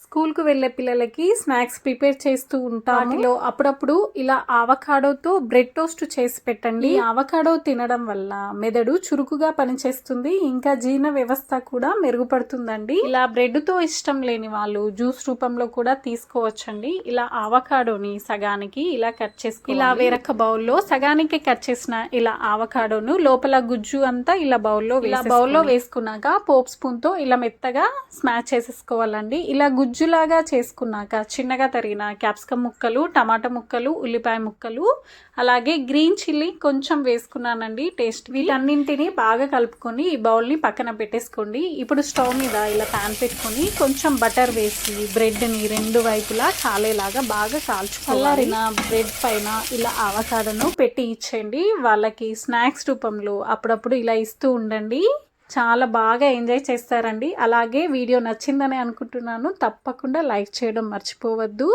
స్కూల్కు వెళ్ళే పిల్లలకి స్నాక్స్ ప్రిపేర్ చేస్తూ ఉంటాము. వాటిలో అప్పుడప్పుడు ఇలా ఆవకాడోతో బ్రెడ్ టోస్ట్ చేసి పెట్టండి. ఆవకాడో తినడం వల్ల మెదడు చురుకుగా పనిచేస్తుంది, ఇంకా జీర్ణ వ్యవస్థ కూడా మెరుగుపడుతుందండి. ఇలా బ్రెడ్ తో ఇష్టం లేని వాళ్ళు జ్యూస్ రూపంలో కూడా తీసుకోవచ్చండి. ఇలా ఆవకాడోని సగానికి ఇలా కట్ చేసుకోవాలి. ఇలా వేరొక బౌల్లో సగానికి కట్ చేసిన ఇలా ఆవకాడోను లోపల గుజ్జు అంతా ఇలా బౌల్లో వేసుకున్నాక పోప్ స్పూన్ తో ఇలా మెత్తగా స్మాష్ చేసేసుకోవాలండి. ఇలా గుజ్జులాగా చేసుకున్నాక చిన్నగా తరిగిన క్యాప్సికమ్ ముక్కలు, టమాటా ముక్కలు, ఉల్లిపాయ ముక్కలు, అలాగే గ్రీన్ చిల్లీ కొంచెం వేసుకున్నానండి టేస్ట్. వీటన్నింటినీ బాగా కలుపుకొని ఈ బౌల్ని పక్కన పెట్టేసుకోండి. ఇప్పుడు స్టవ్ మీద ఇలా ప్యాన్ పెట్టుకొని కొంచెం బటర్ వేసి బ్రెడ్ని రెండు వైపులా కాలేలాగా బాగా కాల్చుకోవాలి. బ్రెడ్ పైన ఇలా ఆవకాడోను పెట్టి ఇచ్చేయండి. వాళ్ళకి స్నాక్స్ రూపంలో అప్పుడప్పుడు ఇలా ఇస్తూ ఉండండి. చాలా బాగా ఎంజాయ్ చేస్తారండి. అలాగే వీడియో నచ్చిందని అనుకుంటున్నాను. తప్పకుండా లైక్ చేయడం మర్చిపోవద్దు.